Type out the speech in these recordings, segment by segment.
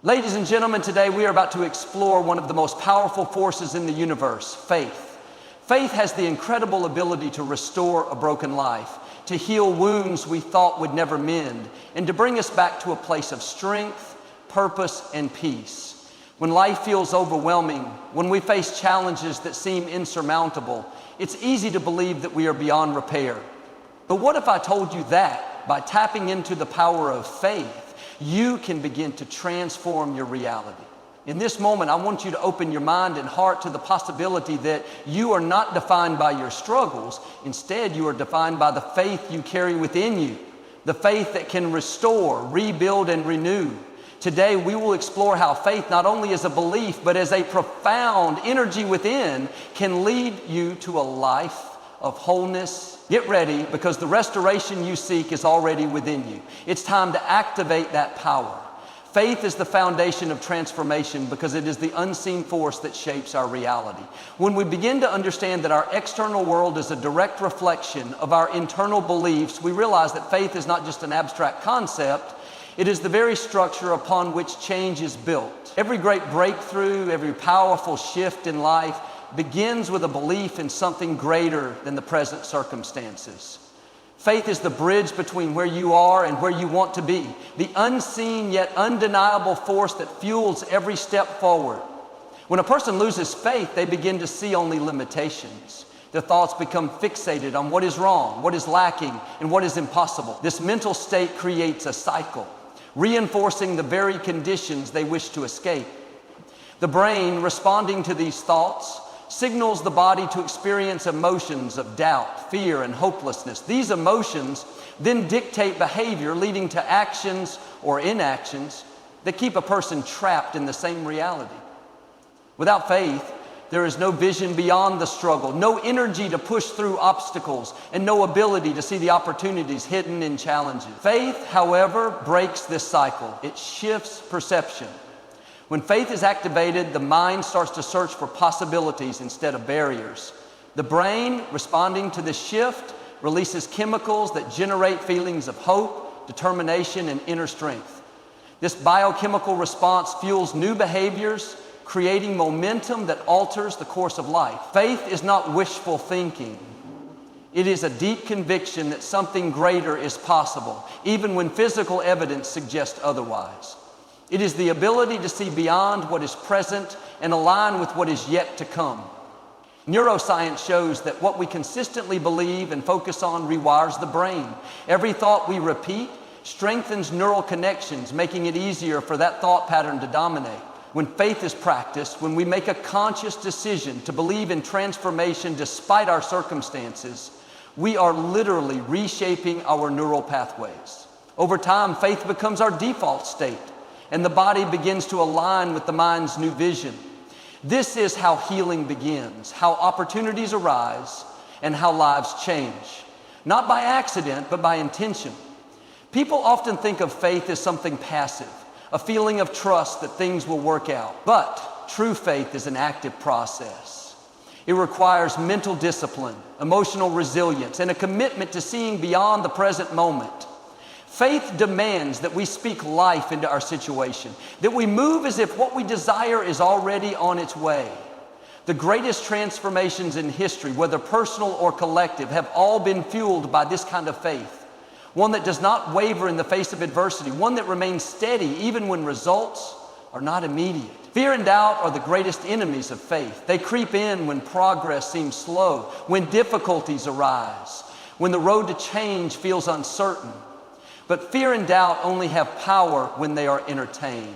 Ladies and gentlemen, today we are about to explore one of the most powerful forces in the universe, faith. Faith has the incredible ability to restore a broken life, to heal wounds we thought would never mend, and to bring us back to a place of strength, purpose, and peace. When life feels overwhelming, when we face challenges that seem insurmountable, it's easy to believe that we are beyond repair. But what if I told you that by tapping into the power of faith, you can begin to transform your reality? In this moment, I want you to open your mind and heart to the possibility that you are not defined by your struggles. Instead, you are defined by the faith you carry within you, the faith that can restore, rebuild, and renew. Today, we will explore how faith, not only as a belief, but as a profound energy within, can lead you to a life of wholeness. Get ready, because the restoration you seek is already within you. It's time to activate that power. Faith is the foundation of transformation because it is the unseen force that shapes our reality. When we begin to understand that our external world is a direct reflection of our internal beliefs, we realize that faith is not just an abstract concept, it is the very structure upon which change is built. Every great breakthrough, every powerful shift in life begins with a belief in something greater than the present circumstances. Faith is the bridge between where you are and where you want to be, the unseen yet undeniable force that fuels every step forward. When a person loses faith, they begin to see only limitations. Their thoughts become fixated on what is wrong, what is lacking, and what is impossible. This mental state creates a cycle, reinforcing the very conditions they wish to escape. The brain, responding to these thoughts, signals the body to experience emotions of doubt, fear, and hopelessness. These emotions then dictate behavior, leading to actions or inactions that keep a person trapped in the same reality. Without faith, there is no vision beyond the struggle, no energy to push through obstacles, and no ability to see the opportunities hidden in challenges. Faith, however, breaks this cycle. It shifts perception. When faith is activated, the mind starts to search for possibilities instead of barriers. The brain, responding to this shift, releases chemicals that generate feelings of hope, determination, and inner strength. This biochemical response fuels new behaviors, creating momentum that alters the course of life. Faith is not wishful thinking. It is a deep conviction that something greater is possible, even when physical evidence suggests otherwise. It is the ability to see beyond what is present and align with what is yet to come. Neuroscience shows that what we consistently believe and focus on rewires the brain. Every thought we repeat strengthens neural connections, making it easier for that thought pattern to dominate. When faith is practiced, when we make a conscious decision to believe in transformation despite our circumstances, we are literally reshaping our neural pathways. Over time, faith becomes our default state, and the body begins to align with the mind's new vision. This is how healing begins, how opportunities arise, and how lives change. Not by accident, but by intention. People often think of faith as something passive, a feeling of trust that things will work out. But true faith is an active process. It requires mental discipline, emotional resilience, and a commitment to seeing beyond the present moment. Faith demands that we speak life into our situation, that we move as if what we desire is already on its way. The greatest transformations in history, whether personal or collective, have all been fueled by this kind of faith. One that does not waver in the face of adversity, one that remains steady even when results are not immediate. Fear and doubt are the greatest enemies of faith. They creep in when progress seems slow, when difficulties arise, when the road to change feels uncertain. But fear and doubt only have power when they are entertained.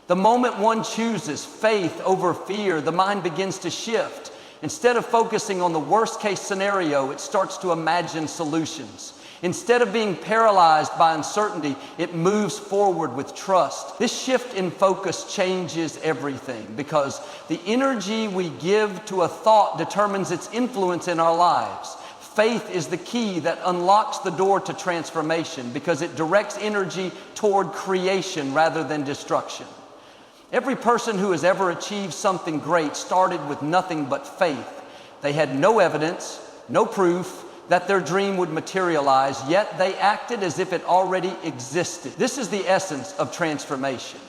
The moment one chooses faith over fear, the mind begins to shift. Instead of focusing on the worst-case scenario, it starts to imagine solutions. Instead of being paralyzed by uncertainty, it moves forward with trust. This shift in focus changes everything because the energy we give to a thought determines its influence in our lives. Faith is the key that unlocks the door to transformation because it directs energy toward creation rather than destruction. Every person who has ever achieved something great started with nothing but faith. They had no evidence, no proof that their dream would materialize, yet they acted as if it already existed. This is the essence of transformation.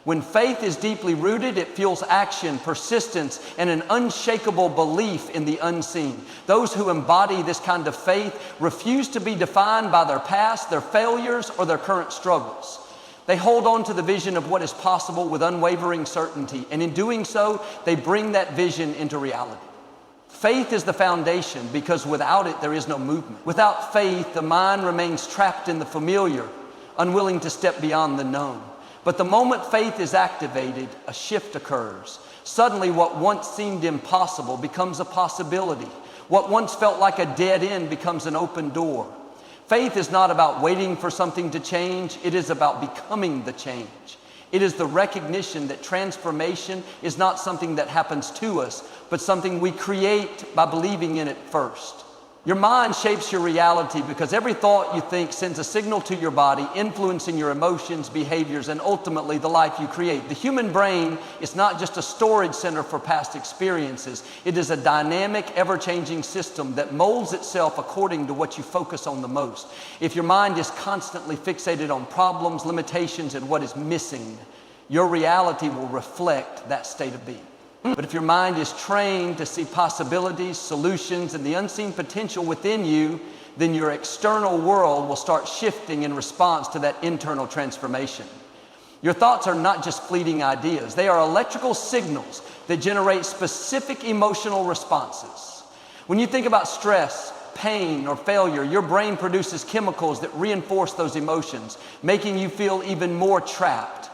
When faith is deeply rooted, it fuels action, persistence, and an unshakable belief in the unseen. Those who embody this kind of faith refuse to be defined by their past, their failures, or their current struggles. They hold on to the vision of what is possible with unwavering certainty, and in doing so, they bring that vision into reality. Faith is the foundation because without it, there is no movement. Without faith, the mind remains trapped in the familiar, unwilling to step beyond the known. But the moment faith is activated, a shift occurs. Suddenly, what once seemed impossible becomes a possibility. What once felt like a dead end becomes an open door. Faith is not about waiting for something to change. It is about becoming the change. It is the recognition that transformation is not something that happens to us, but something we create by believing in it first. Your mind shapes your reality because every thought you think sends a signal to your body, influencing your emotions, behaviors, and ultimately the life you create. The human brain is not just a storage center for past experiences. It is a dynamic, ever-changing system that molds itself according to what you focus on the most. If your mind is constantly fixated on problems, limitations, and what is missing, your reality will reflect that state of being. But if your mind is trained to see possibilities, solutions, and the unseen potential within you, then your external world will start shifting in response to that internal transformation. Your thoughts are not just fleeting ideas. They are electrical signals that generate specific emotional responses. When you think about stress, pain, or failure, your brain produces chemicals that reinforce those emotions, making you feel even more trapped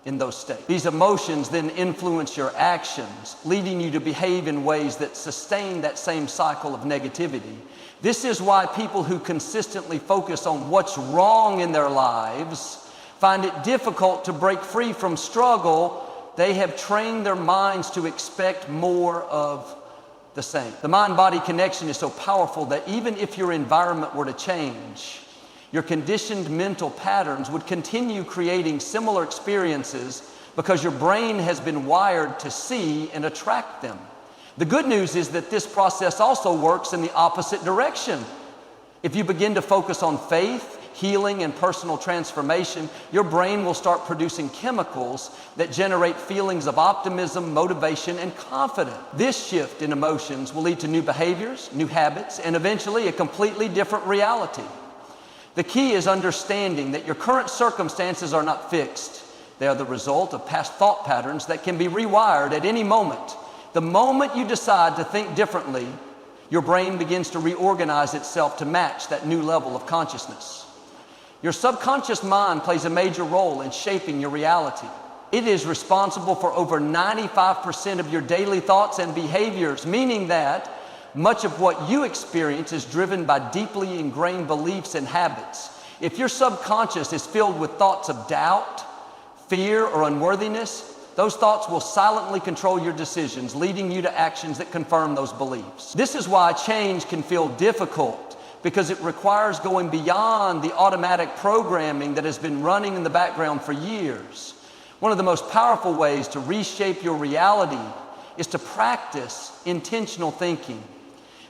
in those states. These emotions then influence your actions, leading you to behave in ways that sustain that same cycle of negativity. This is why people who consistently focus on what's wrong in their lives find it difficult to break free from struggle. They have trained their minds to expect more of the same. The mind-body connection is so powerful that even if your environment were to change, your conditioned mental patterns would continue creating similar experiences because your brain has been wired to see and attract them. The good news is that this process also works in the opposite direction. If you begin to focus on faith, healing, and personal transformation, your brain will start producing chemicals that generate feelings of optimism, motivation, and confidence. This shift in emotions will lead to new behaviors, new habits, and eventually a completely different reality. The key is understanding that your current circumstances are not fixed. They are the result of past thought patterns that can be rewired at any moment. The moment you decide to think differently, your brain begins to reorganize itself to match that new level of consciousness. Your subconscious mind plays a major role in shaping your reality. It is responsible for over 95% of your daily thoughts and behaviors, meaning that much of what you experience is driven by deeply ingrained beliefs and habits. If your subconscious is filled with thoughts of doubt, fear, or unworthiness, those thoughts will silently control your decisions, leading you to actions that confirm those beliefs. This is why change can feel difficult, because it requires going beyond the automatic programming that has been running in the background for years. One of the most powerful ways to reshape your reality is to practice intentional thinking.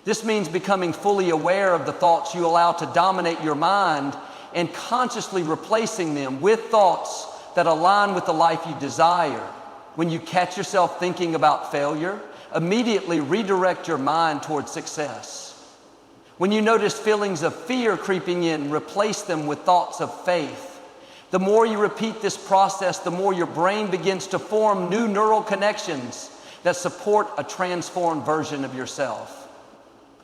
This means becoming fully aware of the thoughts you allow to dominate your mind and consciously replacing them with thoughts that align with the life you desire. When you catch yourself thinking about failure, immediately redirect your mind towards success. When you notice feelings of fear creeping in, replace them with thoughts of faith. The more you repeat this process, the more your brain begins to form new neural connections that support a transformed version of yourself.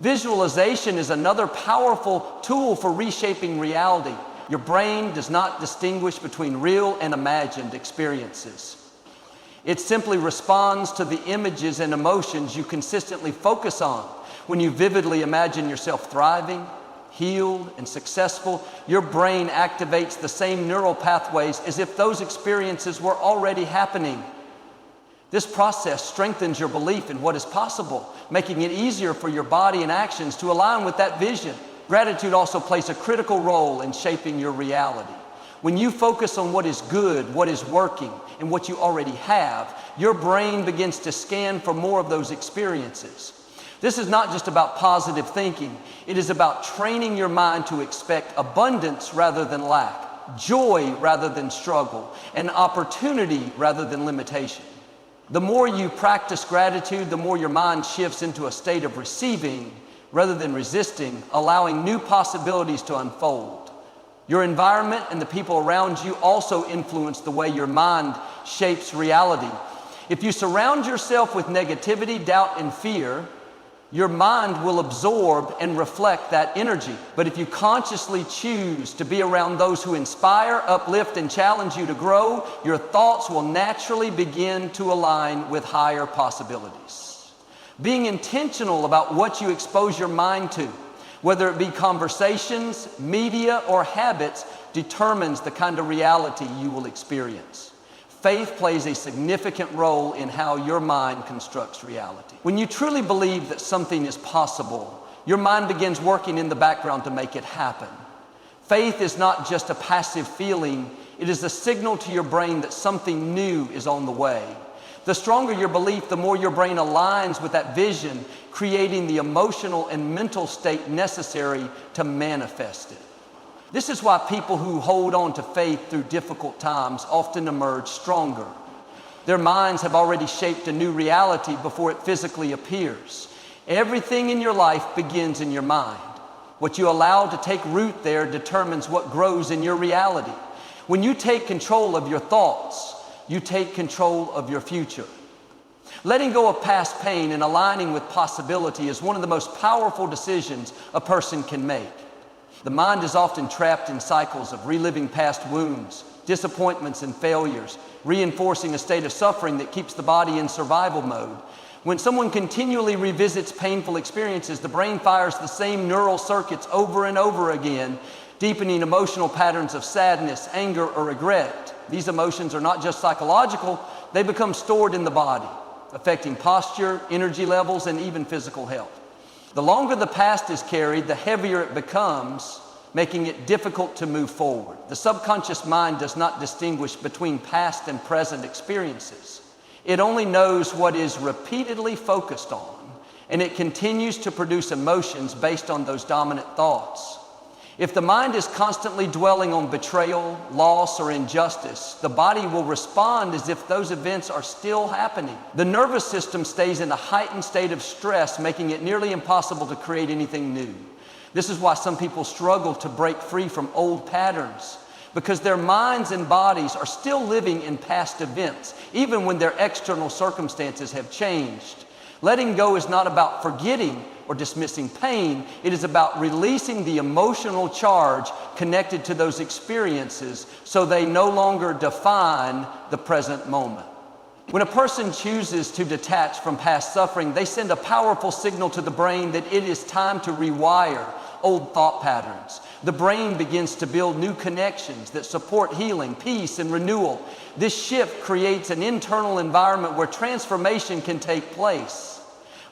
Visualization is another powerful tool for reshaping reality. Your brain does not distinguish between real and imagined experiences. It simply responds to the images and emotions you consistently focus on. When you vividly imagine yourself thriving, healed, and successful, your brain activates the same neural pathways as if those experiences were already happening. This process strengthens your belief in what is possible, making it easier for your body and actions to align with that vision. Gratitude also plays a critical role in shaping your reality. When you focus on what is good, what is working, and what you already have, your brain begins to scan for more of those experiences. This is not just about positive thinking. It is about training your mind to expect abundance rather than lack. joy rather than struggle, and opportunity rather than limitation. The more you practice gratitude, the more your mind shifts into a state of receiving rather than resisting, allowing new possibilities to unfold. Your environment and the people around you also influence the way your mind shapes reality. If you surround yourself with negativity, doubt, and fear, your mind will absorb and reflect that energy. But if you consciously choose to be around those who inspire, uplift, and challenge you to grow, your thoughts will naturally begin to align with higher possibilities. Being intentional about what you expose your mind to, whether it be conversations, media, or habits, determines the kind of reality you will experience. Faith plays a significant role in how your mind constructs reality. When you truly believe that something is possible, your mind begins working in the background to make it happen. Faith is not just a passive feeling, it is a signal to your brain that something new is on the way. The stronger your belief, the more your brain aligns with that vision, creating the emotional and mental state necessary to manifest it. This is why people who hold on to faith through difficult times often emerge stronger. Their minds have already shaped a new reality before it physically appears. Everything in your life begins in your mind. What you allow to take root there determines what grows in your reality. When you take control of your thoughts, you take control of your future. Letting go of past pain and aligning with possibility is one of the most powerful decisions a person can make. The mind is often trapped in cycles of reliving past wounds, disappointments, and failures, reinforcing a state of suffering that keeps the body in survival mode. When someone continually revisits painful experiences, the brain fires the same neural circuits over and over again, deepening emotional patterns of sadness, anger, or regret. These emotions are not just psychological, they become stored in the body, affecting posture, energy levels, and even physical health. The longer the past is carried, the heavier it becomes, making it difficult to move forward. The subconscious mind does not distinguish between past and present experiences. It only knows what is repeatedly focused on, and it continues to produce emotions based on those dominant thoughts. If the mind is constantly dwelling on betrayal, loss, or injustice, the body will respond as if those events are still happening. The nervous system stays in a heightened state of stress, making it nearly impossible to create anything new. This is why some people struggle to break free from old patterns, because their minds and bodies are still living in past events, even when their external circumstances have changed. Letting go is not about forgetting or dismissing pain. It is about releasing the emotional charge connected to those experiences so they no longer define the present moment. When a person chooses to detach from past suffering, they send a powerful signal to the brain that it is time to rewire old thought patterns. The brain begins to build new connections that support healing, peace, and renewal. This shift creates an internal environment where transformation can take place.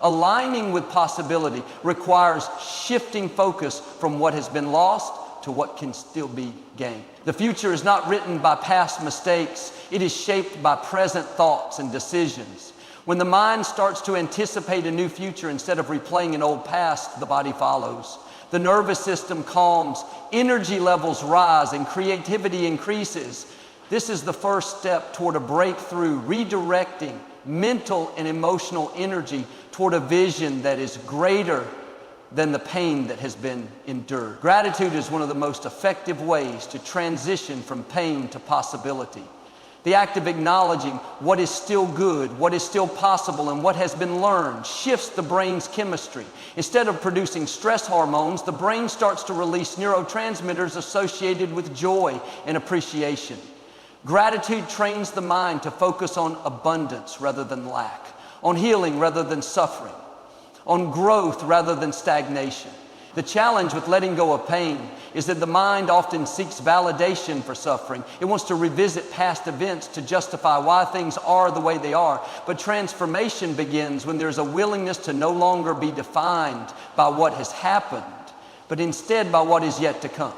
Aligning with possibility requires shifting focus from what has been lost to what can still be gained. The future is not written by past mistakes. It is shaped by present thoughts and decisions. When the mind starts to anticipate a new future instead of replaying an old past, the body follows. The nervous system calms, energy levels rise, and creativity increases. This is the first step toward a breakthrough, redirecting mental and emotional energy toward a vision that is greater than the pain that has been endured. Gratitude is one of the most effective ways to transition from pain to possibility. The act of acknowledging what is still good, what is still possible, and what has been learned shifts the brain's chemistry. Instead of producing stress hormones, the brain starts to release neurotransmitters associated with joy and appreciation. Gratitude trains the mind to focus on abundance rather than lack, on healing rather than suffering, on growth rather than stagnation. The challenge with letting go of pain is that the mind often seeks validation for suffering. It wants to revisit past events to justify why things are the way they are. But transformation begins when there's a willingness to no longer be defined by what has happened, but instead by what is yet to come.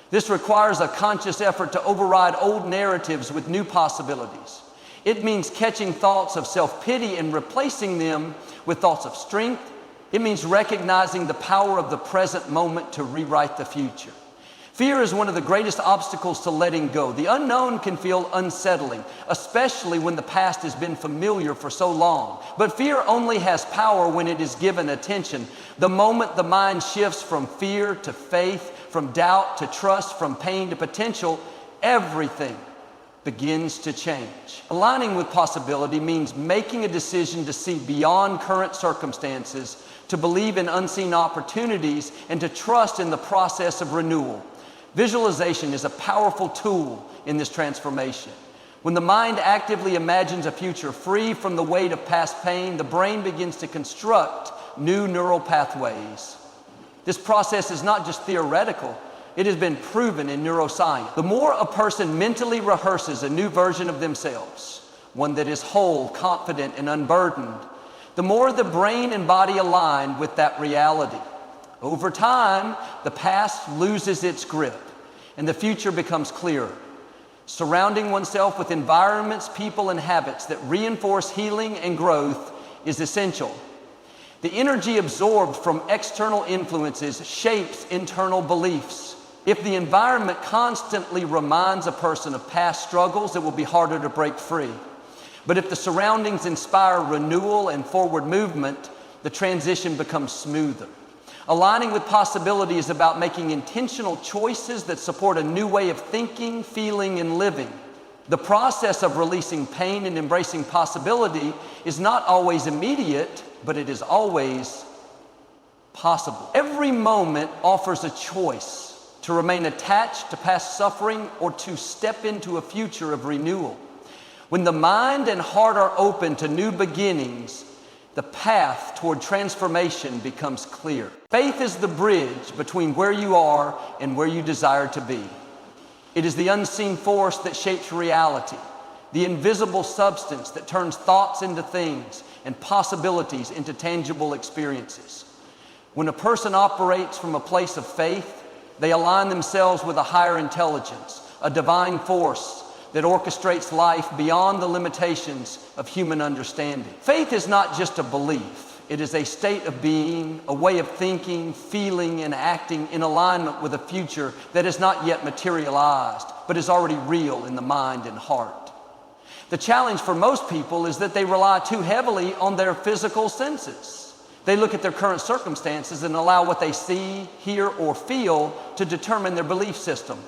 This requires a conscious effort to override old narratives with new possibilities. It means catching thoughts of self-pity and replacing them with thoughts of strength. It means recognizing the power of the present moment to rewrite the future. Fear is one of the greatest obstacles to letting go. The unknown can feel unsettling, especially when the past has been familiar for so long. But fear only has power when it is given attention. The moment the mind shifts from fear to faith, from doubt to trust, from pain to potential, everything begins to change. Aligning with possibility means making a decision to see beyond current circumstances, to believe in unseen opportunities, and to trust in the process of renewal. Visualization is a powerful tool in this transformation. When the mind actively imagines a future free from the weight of past pain, the brain begins to construct new neural pathways. This process is not just theoretical, it has been proven in neuroscience. The more a person mentally rehearses a new version of themselves, one that is whole, confident, and unburdened, the more the brain and body align with that reality. Over time, the past loses its grip and the future becomes clearer. Surrounding oneself with environments, people, and habits that reinforce healing and growth is essential. The energy absorbed from external influences shapes internal beliefs. If the environment constantly reminds a person of past struggles, it will be harder to break free. But if the surroundings inspire renewal and forward movement, the transition becomes smoother. Aligning with possibility is about making intentional choices that support a new way of thinking, feeling, and living. The process of releasing pain and embracing possibility is not always immediate, but it is always possible. Every moment offers a choice to remain attached to past suffering or to step into a future of renewal. When the mind and heart are open to new beginnings, the path toward transformation becomes clear. Faith is the bridge between where you are and where you desire to be. It is the unseen force that shapes reality, the invisible substance that turns thoughts into things and possibilities into tangible experiences. When a person operates from a place of faith, they align themselves with a higher intelligence, a divine force that orchestrates life beyond the limitations of human understanding. Faith is not just a belief. It is a state of being, a way of thinking, feeling, and acting in alignment with a future that is not yet materialized, but is already real in the mind and heart. The challenge for most people is that they rely too heavily on their physical senses. They look at their current circumstances and allow what they see, hear, or feel to determine their belief system.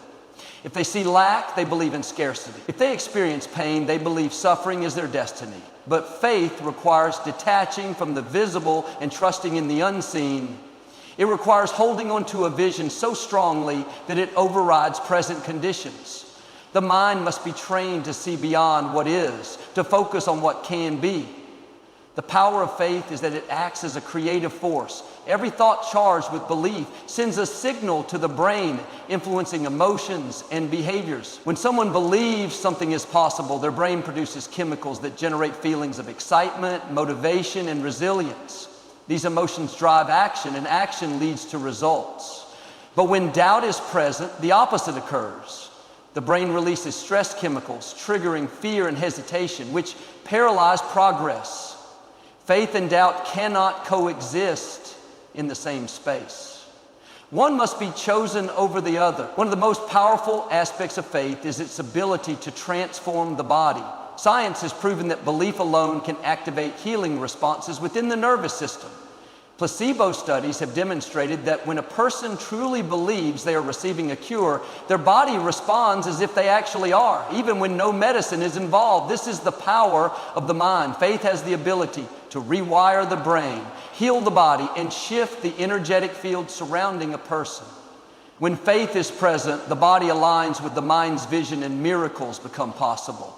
If they see lack, they believe in scarcity. If they experience pain, they believe suffering is their destiny. But faith requires detaching from the visible and trusting in the unseen. It requires holding on to a vision so strongly that it overrides present conditions. The mind must be trained to see beyond what is, to focus on what can be. The power of faith is that it acts as a creative force. Every thought charged with belief sends a signal to the brain, influencing emotions and behaviors. When someone believes something is possible, their brain produces chemicals that generate feelings of excitement, motivation, and resilience. These emotions drive action, and action leads to results. But when doubt is present, the opposite occurs. The brain releases stress chemicals, triggering fear and hesitation, which paralyze progress. Faith and doubt cannot coexist in the same space. One must be chosen over the other. One of the most powerful aspects of faith is its ability to transform the body. Science has proven that belief alone can activate healing responses within the nervous system. Placebo studies have demonstrated that when a person truly believes they are receiving a cure, their body responds as if they actually are, even when no medicine is involved. This is the power of the mind. Faith has the ability to rewire the brain, heal the body, and shift the energetic field surrounding a person. When faith is present, the body aligns with the mind's vision and miracles become possible.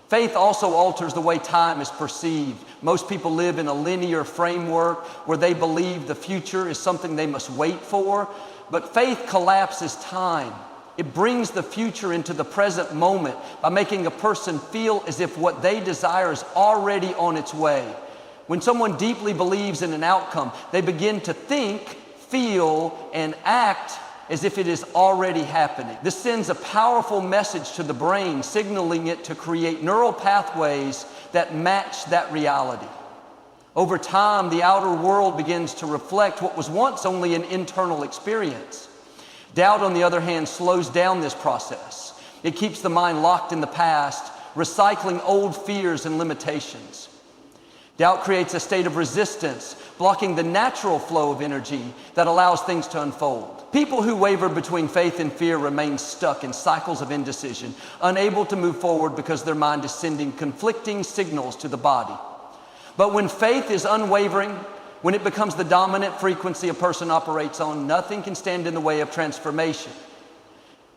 Faith also alters the way time is perceived. Most people live in a linear framework where they believe the future is something they must wait for, but faith collapses time. It brings the future into the present moment by making a person feel as if what they desire is already on its way. When someone deeply believes in an outcome, they begin to think, feel, and act as if it is already happening. This sends a powerful message to the brain, signaling it to create neural pathways that match that reality. Over time, the outer world begins to reflect what was once only an internal experience. Doubt, on the other hand, slows down this process. It keeps the mind locked in the past, recycling old fears and limitations. Doubt creates a state of resistance, blocking the natural flow of energy that allows things to unfold. People who waver between faith and fear remain stuck in cycles of indecision, unable to move forward because their mind is sending conflicting signals to the body. But when faith is unwavering, when it becomes the dominant frequency a person operates on, nothing can stand in the way of transformation.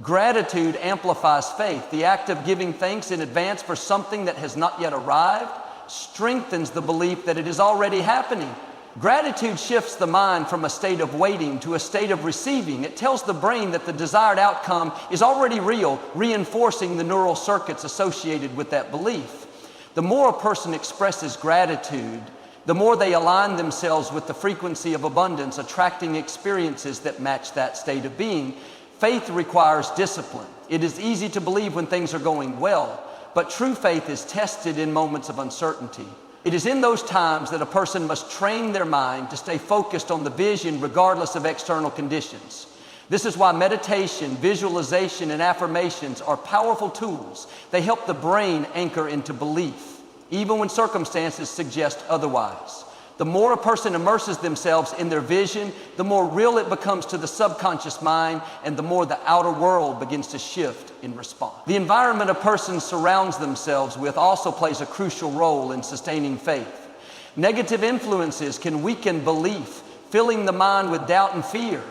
Gratitude amplifies faith. The act of giving thanks in advance for something that has not yet arrived strengthens the belief that it is already happening. Gratitude shifts the mind from a state of waiting to a state of receiving. It tells the brain that the desired outcome is already real, reinforcing the neural circuits associated with that belief. The more a person expresses gratitude, the more they align themselves with the frequency of abundance, attracting experiences that match that state of being. Faith requires discipline. It is easy to believe when things are going well, but true faith is tested in moments of uncertainty. It is in those times that a person must train their mind to stay focused on the vision regardless of external conditions. This is why meditation, visualization, and affirmations are powerful tools. They help the brain anchor into belief, even when circumstances suggest otherwise. The more a person immerses themselves in their vision, the more real it becomes to the subconscious mind, and the more the outer world begins to shift in response. The environment a person surrounds themselves with also plays a crucial role in sustaining faith. Negative influences can weaken belief, filling the mind with doubt and fear.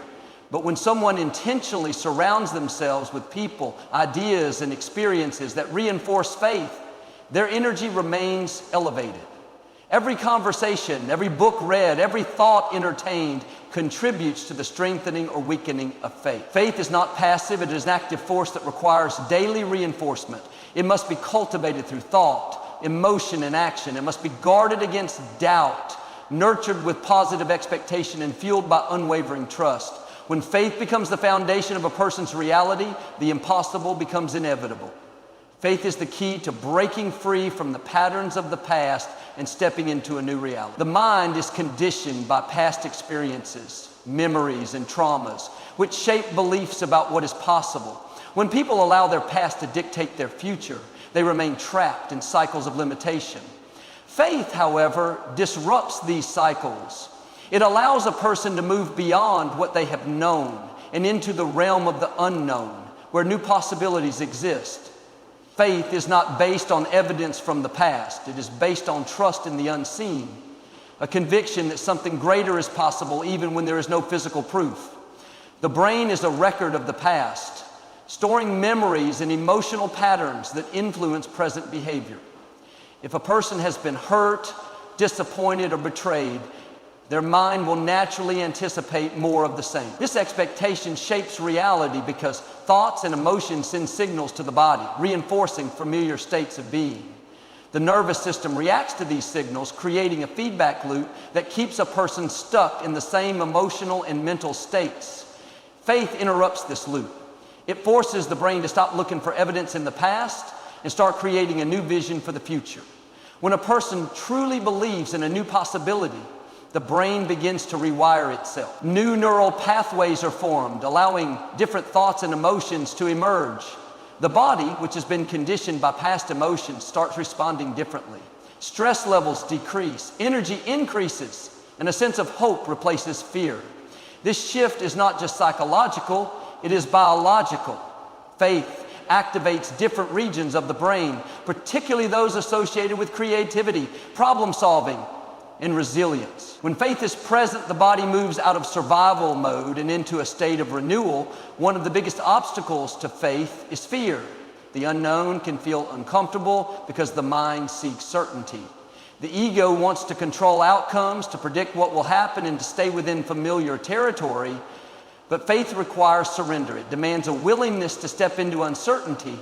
But when someone intentionally surrounds themselves with people, ideas, and experiences that reinforce faith, their energy remains elevated. Every conversation, every book read, every thought entertained contributes to the strengthening or weakening of faith. Faith is not passive, it is an active force that requires daily reinforcement. It must be cultivated through thought, emotion, and action. It must be guarded against doubt, nurtured with positive expectation, and fueled by unwavering trust. When faith becomes the foundation of a person's reality, the impossible becomes inevitable. Faith is the key to breaking free from the patterns of the past and stepping into a new reality. The mind is conditioned by past experiences, memories, and traumas, which shape beliefs about what is possible. When people allow their past to dictate their future, they remain trapped in cycles of limitation. Faith, however, disrupts these cycles. It allows a person to move beyond what they have known and into the realm of the unknown, where new possibilities exist. Faith is not based on evidence from the past. It is based on trust in the unseen, a conviction that something greater is possible even when there is no physical proof. The brain is a record of the past, storing memories and emotional patterns that influence present behavior. If a person has been hurt, disappointed, or betrayed, their mind will naturally anticipate more of the same. This expectation shapes reality because thoughts and emotions send signals to the body, reinforcing familiar states of being. The nervous system reacts to these signals, creating a feedback loop that keeps a person stuck in the same emotional and mental states. Faith interrupts this loop. It forces the brain to stop looking for evidence in the past and start creating a new vision for the future. When a person truly believes in a new possibility, the brain begins to rewire itself. New neural pathways are formed, allowing different thoughts and emotions to emerge. The body, which has been conditioned by past emotions, starts responding differently. Stress levels decrease, energy increases, and a sense of hope replaces fear. This shift is not just psychological, it is biological. Faith activates different regions of the brain, particularly those associated with creativity, problem solving, and resilience. When faith is present, the body moves out of survival mode and into a state of renewal. One of the biggest obstacles to faith is fear. The unknown can feel uncomfortable because the mind seeks certainty. The ego wants to control outcomes, to predict what will happen, and to stay within familiar territory. But faith requires surrender. It demands a willingness to step into uncertainty,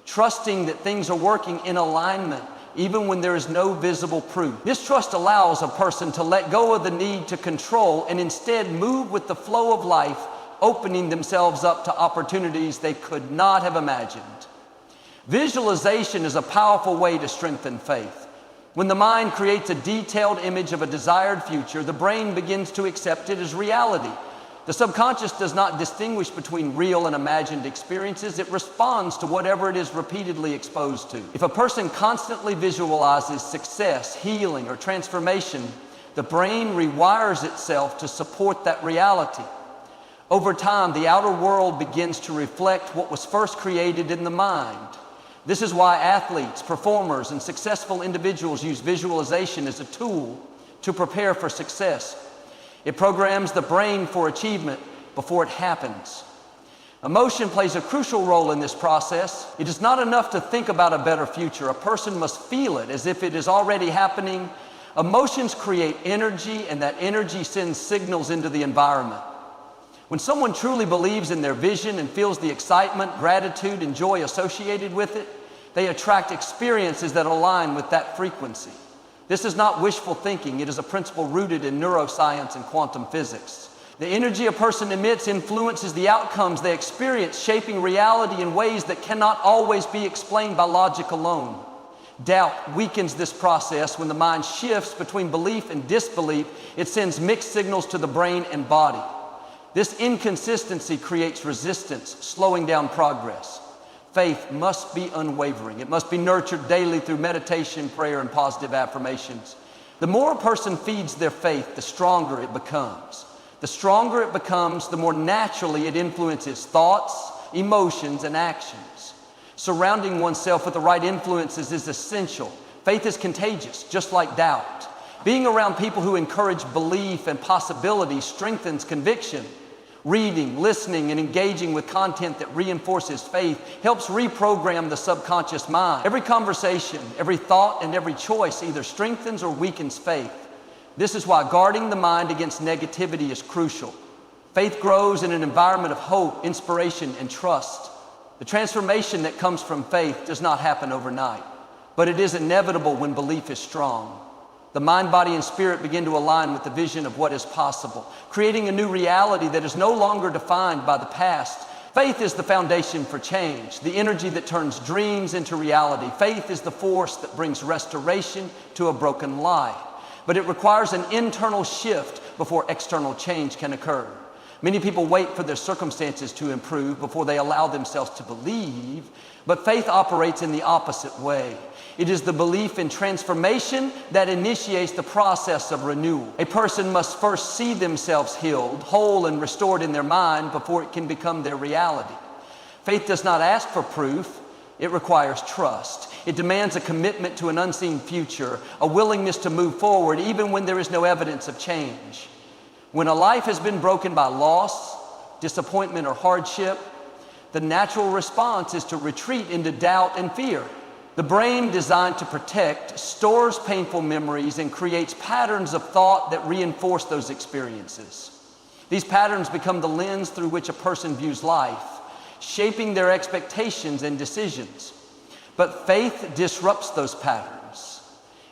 trusting that things are working in alignment even when there is no visible proof. This trust allows a person to let go of the need to control and instead move with the flow of life, opening themselves up to opportunities they could not have imagined. Visualization is a powerful way to strengthen faith. When the mind creates a detailed image of a desired future, the brain begins to accept it as reality. The subconscious does not distinguish between real and imagined experiences. It responds to whatever it is repeatedly exposed to. If a person constantly visualizes success, healing, or transformation, the brain rewires itself to support that reality. Over time, the outer world begins to reflect what was first created in the mind. This is why athletes, performers, and successful individuals use visualization as a tool to prepare for success. It programs the brain for achievement before it happens. Emotion plays a crucial role in this process. It is not enough to think about a better future. A person must feel it as if it is already happening. Emotions create energy, and that energy sends signals into the environment. When someone truly believes in their vision and feels the excitement, gratitude, and joy associated with it, they attract experiences that align with that frequency. This is not wishful thinking. It is a principle rooted in neuroscience and quantum physics. The energy a person emits influences the outcomes they experience, shaping reality in ways that cannot always be explained by logic alone. Doubt weakens this process. When the mind shifts between belief and disbelief, it sends mixed signals to the brain and body. This inconsistency creates resistance, slowing down progress. Faith must be unwavering. It must be nurtured daily through meditation, prayer, and positive affirmations. The more a person feeds their faith, the stronger it becomes. The stronger it becomes, the more naturally it influences thoughts, emotions, and actions. Surrounding oneself with the right influences is essential. Faith is contagious, just like doubt. Being around people who encourage belief and possibility strengthens conviction. Reading, listening, and engaging with content that reinforces faith helps reprogram the subconscious mind. Every conversation, every thought, and every choice either strengthens or weakens faith. This is why guarding the mind against negativity is crucial. Faith grows in an environment of hope, inspiration, and trust. The transformation that comes from faith does not happen overnight, but it is inevitable when belief is strong. The mind, body, and spirit begin to align with the vision of what is possible, creating a new reality that is no longer defined by the past. Faith is the foundation for change, the energy that turns dreams into reality. Faith is the force that brings restoration to a broken life. But it requires an internal shift before external change can occur. Many people wait for their circumstances to improve before they allow themselves to believe, but faith operates in the opposite way. It is the belief in transformation that initiates the process of renewal. A person must first see themselves healed, whole, and restored in their mind before it can become their reality. Faith does not ask for proof. It requires trust. It demands a commitment to an unseen future, a willingness to move forward even when there is no evidence of change. When a life has been broken by loss, disappointment, or hardship, the natural response is to retreat into doubt and fear. The brain, designed to protect, stores painful memories and creates patterns of thought that reinforce those experiences. These patterns become the lens through which a person views life, shaping their expectations and decisions. But faith disrupts those patterns.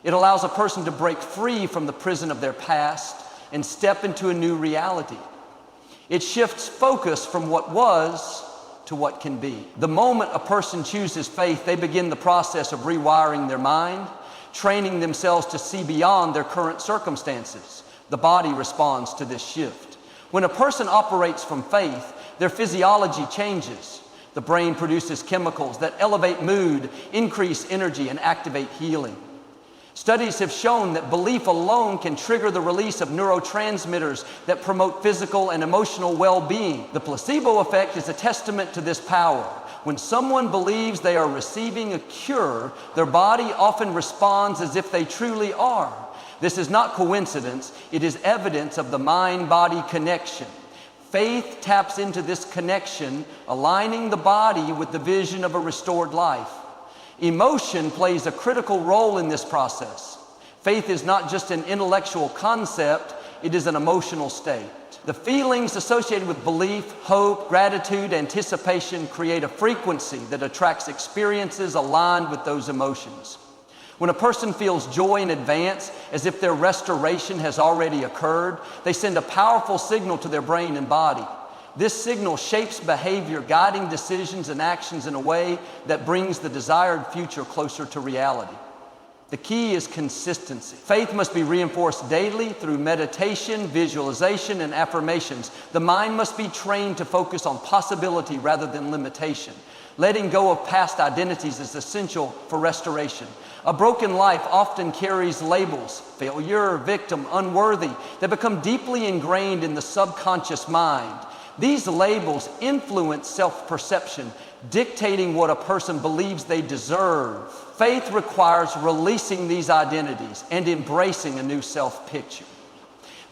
It allows a person to break free from the prison of their past and step into a new reality. It shifts focus from what was to what can be. The moment a person chooses faith, they begin the process of rewiring their mind, training themselves to see beyond their current circumstances. The body responds to this shift. When a person operates from faith, their physiology changes. The brain produces chemicals that elevate mood, increase energy, and activate healing. Studies have shown that belief alone can trigger the release of neurotransmitters that promote physical and emotional well-being. The placebo effect is a testament to this power. When someone believes they are receiving a cure, their body often responds as if they truly are. This is not coincidence. It is evidence of the mind-body connection. Faith taps into this connection, aligning the body with the vision of a restored life. Emotion plays a critical role in this process. Faith is not just an intellectual concept, it is an emotional state. The feelings associated with belief, hope, gratitude, anticipation create a frequency that attracts experiences aligned with those emotions. When a person feels joy in advance, as if their restoration has already occurred, they send a powerful signal to their brain and body. This signal shapes behavior, guiding decisions and actions in a way that brings the desired future closer to reality. The key is consistency. Faith must be reinforced daily through meditation, visualization, and affirmations. The mind must be trained to focus on possibility rather than limitation. Letting go of past identities is essential for restoration. A broken life often carries labels: failure, victim, unworthy, that become deeply ingrained in the subconscious mind. These labels influence self-perception, dictating what a person believes they deserve. Faith requires releasing these identities and embracing a new self-picture.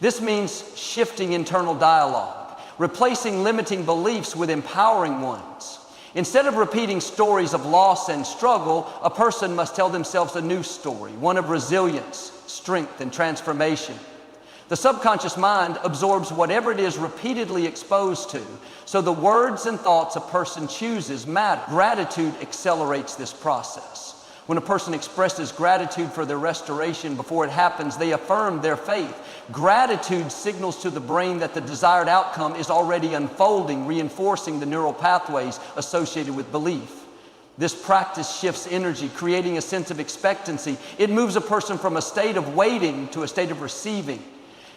This means shifting internal dialogue, replacing limiting beliefs with empowering ones. Instead of repeating stories of loss and struggle, a person must tell themselves a new story, one of resilience, strength, and transformation. The subconscious mind absorbs whatever it is repeatedly exposed to, so the words and thoughts a person chooses matter. Gratitude accelerates this process. When a person expresses gratitude for their restoration before it happens, they affirm their faith. Gratitude signals to the brain that the desired outcome is already unfolding, reinforcing the neural pathways associated with belief. This practice shifts energy, creating a sense of expectancy. It moves a person from a state of waiting to a state of receiving.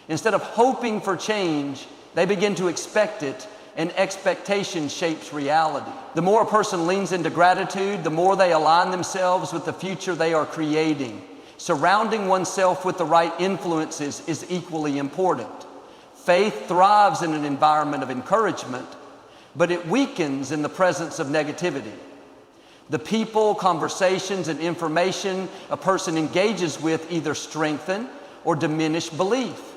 Instead of hoping for change, they begin to expect it, and expectation shapes reality. The more a person leans into gratitude, the more they align themselves with the future they are creating. Surrounding oneself with the right influences is equally important. Faith thrives in an environment of encouragement, but it weakens in the presence of negativity. The people, conversations, and information a person engages with either strengthen or diminish belief.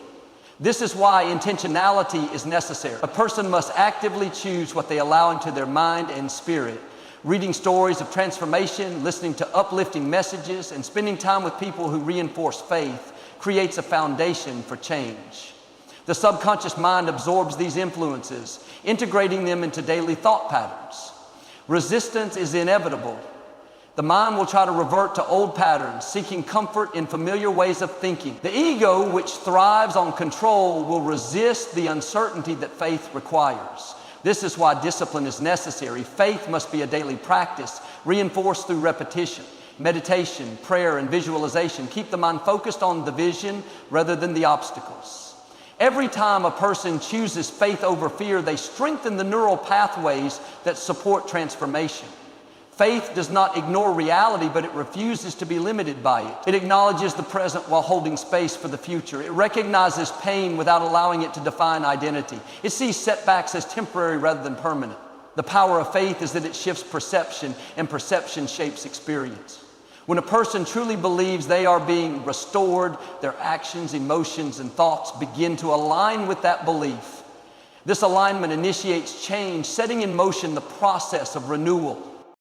This is why intentionality is necessary. A person must actively choose what they allow into their mind and spirit. Reading stories of transformation, listening to uplifting messages, and spending time with people who reinforce faith creates a foundation for change. The subconscious mind absorbs these influences, integrating them into daily thought patterns. Resistance is inevitable. The mind will try to revert to old patterns, seeking comfort in familiar ways of thinking. The ego, which thrives on control, will resist the uncertainty that faith requires. This is why discipline is necessary. Faith must be a daily practice, reinforced through repetition. Meditation, prayer, and visualization keep the mind focused on the vision rather than the obstacles. Every time a person chooses faith over fear, they strengthen the neural pathways that support transformation. Faith does not ignore reality, but it refuses to be limited by it. It acknowledges the present while holding space for the future. It recognizes pain without allowing it to define identity. It sees setbacks as temporary rather than permanent. The power of faith is that it shifts perception, and perception shapes experience. When a person truly believes they are being restored, their actions, emotions, and thoughts begin to align with that belief. This alignment initiates change, setting in motion the process of renewal.